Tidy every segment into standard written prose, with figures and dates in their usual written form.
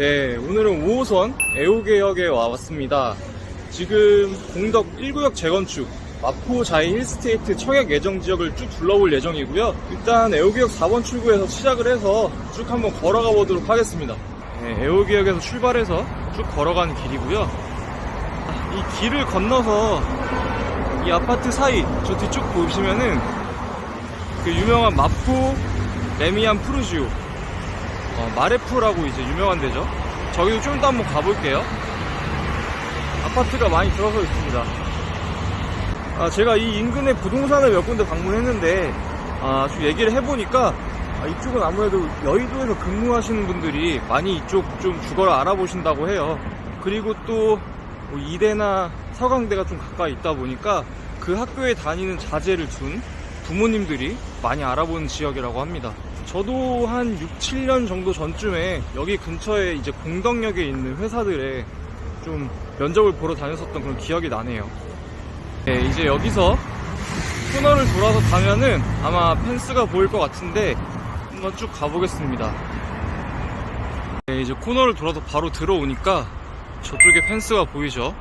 네, 오늘은 5호선 애호개역에 와봤습니다. 지금 공덕 1구역 재건축, 마포 자이 힐스테이트 청약 예정 지역을 쭉 둘러볼 예정이고요. 일단 애호개역 4번 출구에서 시작을 해서 쭉 한번 걸어가 보도록 하겠습니다. 네, 애호개역에서 출발해서 쭉 걸어가는 길이고요. 이 길을 건너서 이 아파트 사이, 저 뒤쪽 보시면은 그 유명한 마포 레미안 푸르지오 마레프라고 이제 유명한 데죠. 저기도 좀 이따 한번 가볼게요. 아파트가 많이 들어서 있습니다. 제가 이 인근에 부동산을 몇 군데 방문했는데 좀 얘기를 해보니까 이쪽은 아무래도 여의도에서 근무하시는 분들이 많이 이쪽 좀 주거를 알아보신다고 해요. 그리고 또 뭐 이대나 서강대가 좀 가까이 있다 보니까 그 학교에 다니는 자제를 둔 부모님들이 많이 알아보는 지역이라고 합니다. 저도 한 6, 7년 정도 전쯤에 여기 근처에 이제 공덕역에 있는 회사들에 좀 면접을 보러 다녔었던 그런 기억이 나네요. 네, 이제 여기서 코너를 돌아서 가면은 아마 펜스가 보일 것 같은데 한번 쭉 가보겠습니다. 네, 이제 코너를 돌아서 바로 들어오니까 저쪽에 펜스가 보이죠?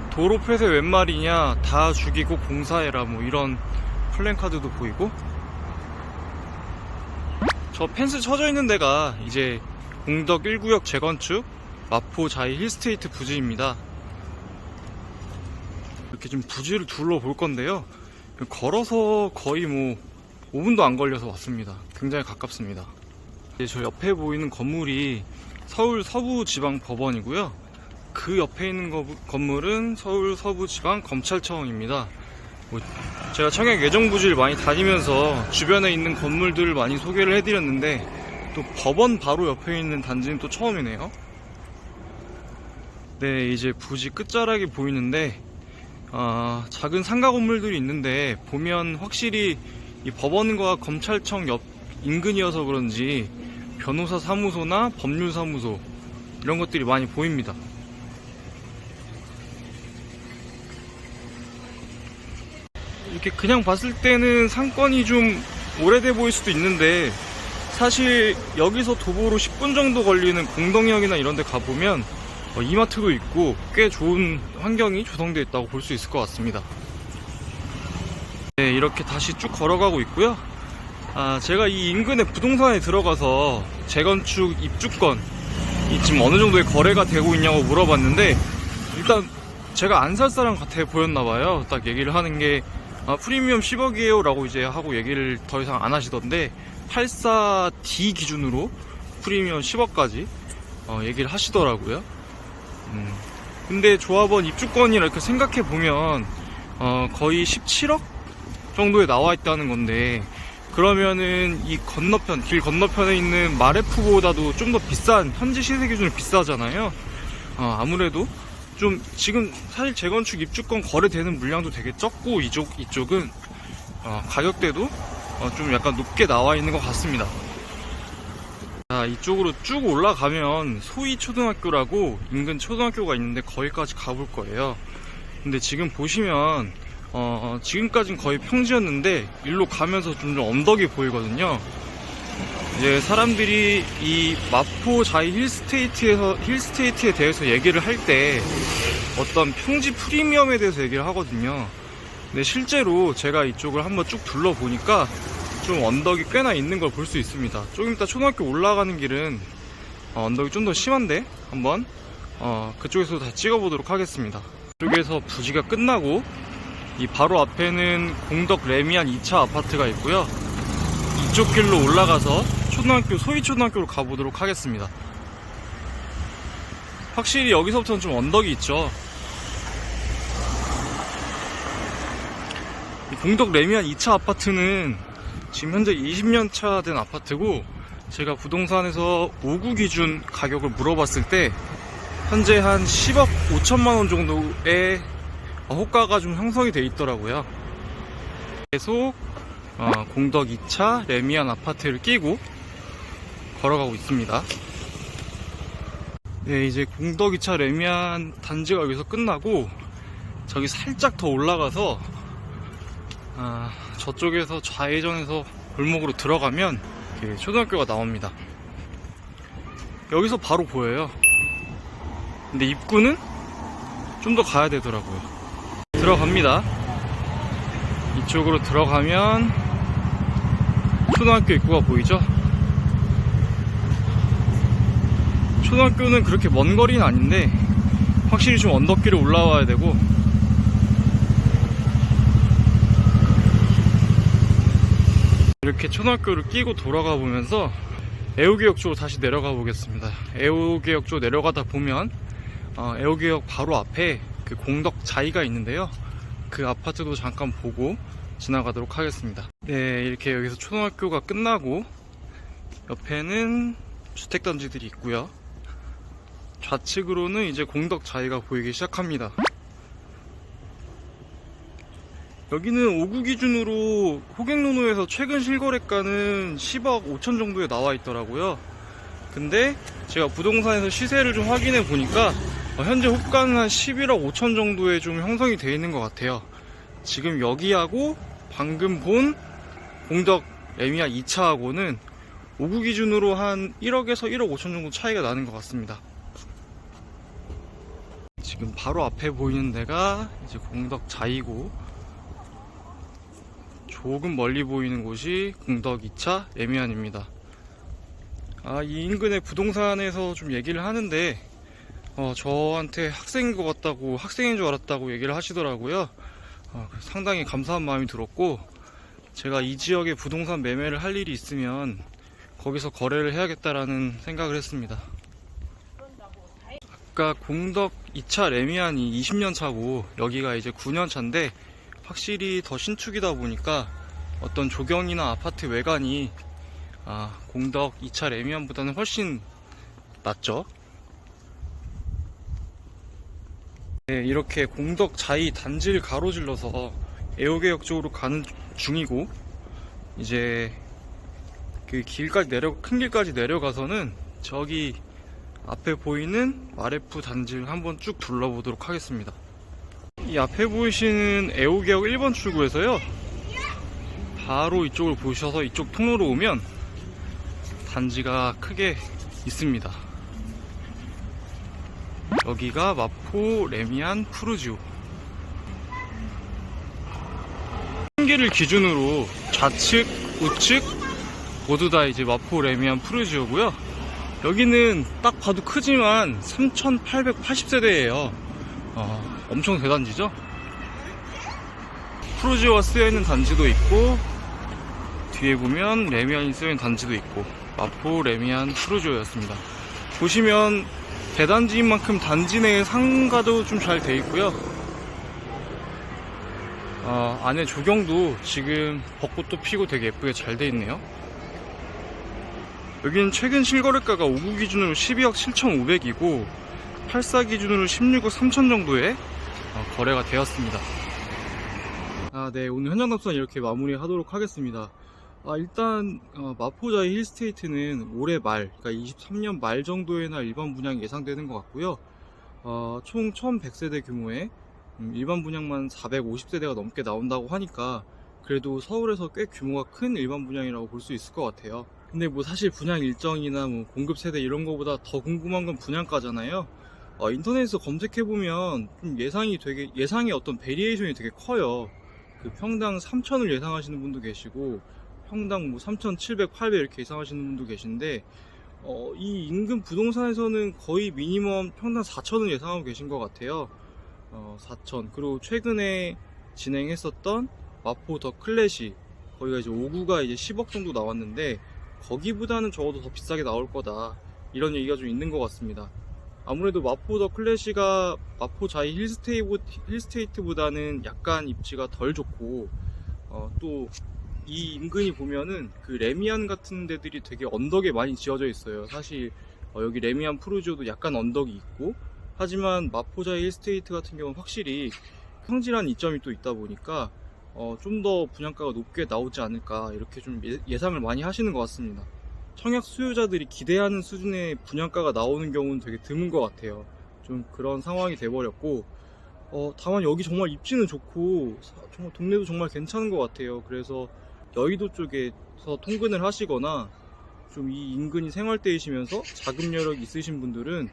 도로 폐쇄 웬 말이냐, 다 죽이고 공사해라, 뭐 이런 플랜카드도 보이고. 저 펜스 쳐져 있는 데가 이제 공덕 1구역 재건축 마포 자이 힐스테이트 부지입니다. 이렇게 좀 부지를 둘러볼 건데요. 걸어서 거의 뭐 5분도 안 걸려서 왔습니다. 굉장히 가깝습니다. 저 옆에 보이는 건물이 서울 서부지방법원이고요. 그 옆에 있는 건물은 서울 서부지방검찰청입니다. 제가 청약 예정 부지를 많이 다니면서 주변에 있는 건물들을 많이 소개를 해드렸는데 또 법원 바로 옆에 있는 단지는 또 처음이네요. 네, 이제 부지 끝자락이 보이는데 작은 상가 건물들이 있는데 보면 확실히 이 법원과 검찰청 옆 인근이어서 그런지 변호사 사무소나 법률사무소 이런 것들이 많이 보입니다. 이렇게 그냥 봤을 때는 상권이 좀 오래돼 보일 수도 있는데 사실 여기서 도보로 10분 정도 걸리는 공덕역이나 이런 데 가보면 이마트도 있고 꽤 좋은 환경이 조성되어 있다고 볼 수 있을 것 같습니다. 네, 이렇게 다시 쭉 걸어가고 있고요. 제가 이 인근의 부동산에 들어가서 재건축 입주권이 지금 어느 정도의 거래가 되고 있냐고 물어봤는데 일단 제가 안 살 사람 같아 보였나봐요. 딱 얘기를 하는 게 프리미엄 10억이에요 라고 이제 하고 얘기를 더 이상 안 하시던데 84D 기준으로 프리미엄 10억까지 얘기를 하시더라고요. 근데 조합원 입주권이라 이렇게 생각해보면 거의 17억 정도에 나와 있다는 건데 그러면은 이 건너편, 길 건너편에 있는 마레프보다도 좀 더 비싼, 현지 시세 기준으로 비싸잖아요. 아무래도 좀 지금 사실 재건축 입주권 거래되는 물량도 되게 적고 이쪽은 가격대도 좀 약간 높게 나와 있는 것 같습니다. 이쪽으로 쭉 올라가면 소희초등학교라고 인근 초등학교가 있는데 거기까지 가볼 거예요. 근데 지금 보시면 지금까지는 거의 평지였는데 일로 가면서 좀 언덕이 보이거든요. 이제 사람들이 이 마포 자이 힐스테이트에 대해서 얘기를 할 때 어떤 평지 프리미엄에 대해서 얘기를 하거든요. 근데 실제로 제가 이쪽을 한번 쭉 둘러보니까 좀 언덕이 꽤나 있는 걸 볼 수 있습니다. 조금 이따 초등학교 올라가는 길은 언덕이 좀 더 심한데 한번 그쪽에서 다 찍어보도록 하겠습니다. 이쪽에서 부지가 끝나고 이 바로 앞에는 공덕 레미안 2차 아파트가 있고요. 이쪽 길로 올라가서 초등학교, 소희초등학교로 가보도록 하겠습니다. 확실히 여기서부터는 좀 언덕이 있죠. 이 공덕 레미안 2차 아파트는 지금 현재 20년차 된 아파트고 제가 부동산에서 5구 기준 가격을 물어봤을 때 현재 한 10억 5천만원 정도의 호가가 좀 형성이 돼 있더라고요. 계속 공덕 2차 레미안 아파트를 끼고 걸어가고 있습니다. 네, 이제 공덕 2차 레미안 단지가 여기서 끝나고 저기 살짝 더 올라가서 저쪽에서 좌회전해서 골목으로 들어가면 초등학교가 나옵니다. 여기서 바로 보여요. 근데 입구는 좀 더 가야 되더라고요. 들어갑니다. 이쪽으로 들어가면 초등학교 입구가 보이죠? 초등학교는 그렇게 먼 거리는 아닌데 확실히 좀 언덕길을 올라와야 되고, 이렇게 초등학교를 끼고 돌아가 보면서 애호개역 쪽으로 다시 내려가 보겠습니다. 애호개역 쪽으로 내려가다 보면 애호개역 바로 앞에 그 공덕 자이가 있는데요, 그 아파트도 잠깐 보고 지나가도록 하겠습니다. 네, 이렇게 여기서 초등학교가 끝나고 옆에는 주택단지들이 있고요, 좌측으로는 이제 공덕 자이가 보이기 시작합니다. 여기는 5구 기준으로 호갱노노에서 최근 실거래가는 10억 5천 정도에 나와 있더라고요. 근데 제가 부동산에서 시세를 좀 확인해 보니까 현재 호가는 한 11억 5천 정도에 좀 형성이 되어 있는 것 같아요. 지금 여기하고 방금 본 공덕 레미안 2차하고는 5구 기준으로 한 1억에서 1억 5천 정도 차이가 나는 것 같습니다. 지금 바로 앞에 보이는 데가 이제 공덕 자이고, 조금 멀리 보이는 곳이 공덕 2차 레미안입니다. 이 인근의 부동산에서 좀 얘기를 하는데 저한테 학생인 것 같다고, 학생인 줄 알았다고 얘기를 하시더라고요. 상당히 감사한 마음이 들었고, 제가 이 지역에 부동산 매매를 할 일이 있으면 거기서 거래를 해야겠다라는 생각을 했습니다. 아까 공덕 2차 레미안이 20년 차고 여기가 이제 9년 차인데 확실히 더 신축이다 보니까 어떤 조경이나 아파트 외관이 공덕 2차 레미안보다는 훨씬 낫죠. 네, 이렇게 공덕 자이 단지를 가로질러서 애호개역 쪽으로 가는 중이고, 이제 그 길까지 큰 길까지 내려가서는 저기 앞에 보이는 마레프 단지를 한번 쭉 둘러보도록 하겠습니다. 이 앞에 보이시는 애호개역 1번 출구에서요, 바로 이쪽을 보셔서 이쪽 통로로 오면 단지가 크게 있습니다. 여기가 마포 레미안 푸르지오. 층계를 기준으로 좌측, 우측 모두 다 이제 마포 레미안 푸르지오고요. 여기는 딱 봐도 크지만 3,880세대예요. 엄청 대단지죠? 푸르지오가 쓰여있는 단지도 있고, 뒤에 보면 레미안이 쓰여있는 단지도 있고, 마포 레미안 푸르지오였습니다. 보시면 대단지인 만큼 단지 내에 상가도 좀 잘 돼 있고요. 안에 조경도 지금 벚꽃도 피고 되게 예쁘게 잘 돼 있네요. 여기는 최근 실거래가가 5구 기준으로 12억 7,500이고 84 기준으로 16억 3천 정도에 거래가 되었습니다. 네, 오늘 현장 답변 이렇게 마무리 하도록 하겠습니다. 일단 마포자이 힐스테이트는 올해 말, 그러니까 23년 말 정도에나 일반 분양이 예상되는 것 같고요. 총 1100세대 규모의 일반 분양만 450세대가 넘게 나온다고 하니까 그래도 서울에서 꽤 규모가 큰 일반 분양이라고 볼 수 있을 것 같아요. 근데 뭐 사실 분양 일정이나 뭐 공급 세대 이런 거보다 더 궁금한 건 분양가잖아요. 인터넷에서 검색해보면 좀 예상의 어떤 베리에이션이 되게 커요. 그 평당 3천을 예상하시는 분도 계시고, 평당 뭐 3,700, 800 이렇게 예상하시는 분도 계신데, 이 인근 부동산에서는 거의 미니멈 평당 4천을 예상하고 계신 것 같아요. 4천. 그리고 최근에 진행했었던 마포 더 클래시, 거기가 이제 5구가 이제 10억 정도 나왔는데, 거기보다는 적어도 더 비싸게 나올 거다, 이런 얘기가 좀 있는 것 같습니다. 아무래도 마포 더 클래시가 마포 자이 힐스테이트보다는 약간 입지가 덜 좋고, 또 이 인근이 보면은 그 레미안 같은 데들이 되게 언덕에 많이 지어져 있어요. 사실 여기 레미안 푸르지오도 약간 언덕이 있고, 하지만 마포 자이 힐스테이트 같은 경우는 확실히 평지란 이점이 또 있다 보니까 좀 더 분양가가 높게 나오지 않을까, 이렇게 좀 예상을 많이 하시는 것 같습니다. 청약 수요자들이 기대하는 수준의 분양가가 나오는 경우는 되게 드문 것 같아요. 좀 그런 상황이 돼버렸고, 다만 여기 정말 입지는 좋고 정말 동네도 정말 괜찮은 것 같아요. 그래서 여의도 쪽에서 통근을 하시거나 좀 이 인근이 생활대이시면서 자금 여력이 있으신 분들은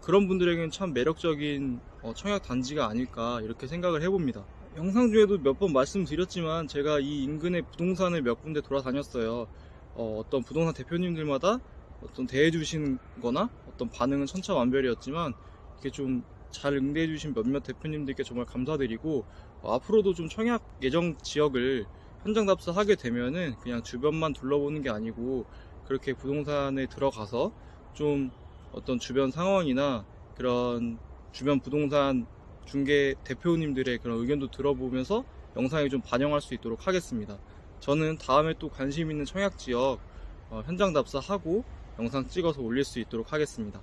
그런 분들에게는 참 매력적인 청약 단지가 아닐까 이렇게 생각을 해봅니다. 영상 중에도 몇 번 말씀드렸지만 제가 이 인근의 부동산을 몇 군데 돌아다녔어요. 어떤 부동산 대표님들마다 어떤 대해주신 거나 어떤 반응은 천차만별이었지만 이렇게 좀 잘 응대해주신 몇몇 대표님들께 정말 감사드리고, 앞으로도 좀 청약 예정 지역을 현장 답사하게 되면은 그냥 주변만 둘러보는 게 아니고 그렇게 부동산에 들어가서 좀 어떤 주변 상황이나 그런 주변 부동산 중개 대표님들의 그런 의견도 들어보면서 영상에 좀 반영할 수 있도록 하겠습니다. 저는 다음에 또 관심 있는 청약 지역 현장 답사하고 영상 찍어서 올릴 수 있도록 하겠습니다.